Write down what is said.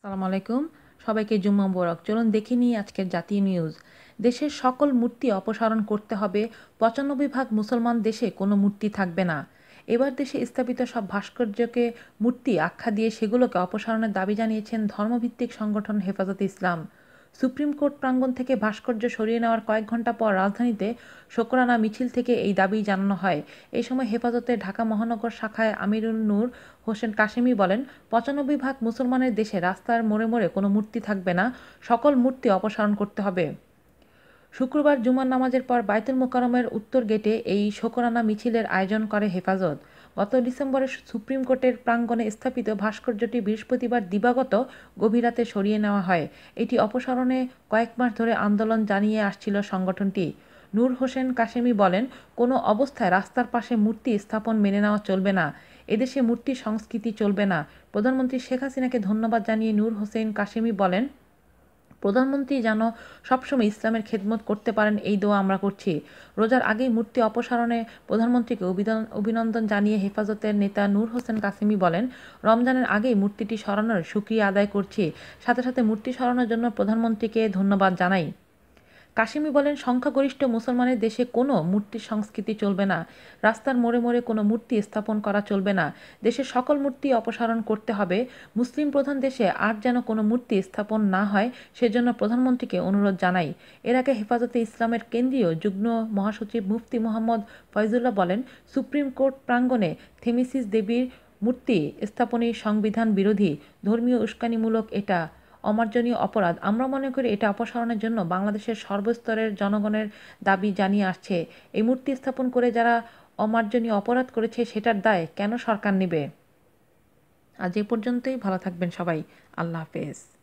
আসসালামু আলাইকুম। সবাইকে জুম্মা মোবারক। চলুন দেখে নিই আজকের জাতীয় নিউজ। দেশের সকল মূর্তি অপসারণ করতে হবে। ৯৫ ভাগ মুসলমান দেশে কোনো মূর্তি থাকবে না। এবার দেশে স্থাপিত সব ভাস্কর্যকে মূর্তি আখ্যা দিয়ে সেগুলোকে অপসারণের দাবি জানিয়েছেন ধর্মভিত্তিক সংগঠন হেফাজতে ইসলাম। সুপ্রিম কোর্ট প্রাঙ্গণ থেকে ভাস্কর্য সরিয়ে নেওয়ার কয়েক ঘণ্টা পর রাজধানীতে শোকরানা মিছিল থেকে এই দাবি জানানো হয়। এই সময় হেফাজতে ঢাকা মহানগর শাখায় আমিরুল নূর হোসেন কাশেমি বলেন, ৯৫ ভাগ মুসলমানের দেশে রাস্তার মোড়ে মোড়ে কোনো মূর্তি থাকবে না, সকল মূর্তি অপসারণ করতে হবে। শুক্রবার জুমার নামাজের পর বায়তুল মোকাররমের উত্তর গেটে এই শোকরানা মিছিলের আয়োজন করে হেফাজত। গত ডিসেম্বরে সুপ্রিম কোর্টের প্রাঙ্গণে স্থাপিত ভাস্কর্যটি বৃহস্পতিবার দিবাগত গভীর রাতে সরিয়ে নেওয়া হয়। এটি অপসারণে কয়েক মাস ধরে আন্দোলন জানিয়ে আসছিল সংগঠনটি। নূর হোসেন কাশেমি বলেন, কোনো অবস্থায় রাস্তার পাশে মূর্তি স্থাপন মেনে নেওয়া চলবে না। এদেশে মূর্তি সংস্কৃতি চলবে না। প্রধানমন্ত্রী শেখ হাসিনাকে ধন্যবাদ জানিয়ে নূর হোসেন কাশেমি বলেন, প্রধানমন্ত্রী যেন সবসময় ইসলামের খেদমত করতে পারেন এই দোয়া আমরা করছি। রোজার আগেই মূর্তি অপসারণে প্রধানমন্ত্রীকে অভিনন্দন জানিয়ে হেফাজতের নেতা নূর হোসেন কাসেমি বলেন, রমজানের আগেই মূর্তিটি সরানোর শুকরিয়া আদায় করছি, সাথে সাথে মূর্তি সরানোর জন্য প্রধানমন্ত্রীকে ধন্যবাদ জানাই। কাশেমি বলেন, সংখ্যাগরিষ্ঠ মুসলমানের দেশে কোনো মূর্তির সংস্কৃতি চলবে না। রাস্তার মোড়ে মোড়ে কোনো মূর্তি স্থাপন করা চলবে না। দেশের সকল মূর্তি অপসারণ করতে হবে। মুসলিম প্রধান দেশে আর যেন কোনো মূর্তি স্থাপন না হয় সেজন্য প্রধানমন্ত্রীকে অনুরোধ জানাই। এর আগে হেফাজতে ইসলামের কেন্দ্রীয় যুগ্ম মহাসচিব মুফতি মোহাম্মদ ফয়জুল্লাহ বলেন, সুপ্রিম কোর্ট প্রাঙ্গণে থেমিসিস দেবীর মূর্তি স্থাপনই সংবিধান বিরোধী, ধর্মীয় উস্কানিমূলক, এটা অমার্জনীয় অপরাধ। আমরা মনে করি এটা অপসারণের জন্য বাংলাদেশের সর্বস্তরের জনগণের দাবি জানিয়ে আসছে। এই মূর্তি স্থাপন করে যারা অমার্জনীয় অপরাধ করেছে সেটার দায় কেন সরকার নেবে? আজ এ পর্যন্তই। ভালো থাকবেন সবাই। আল্লাহ হাফেজ।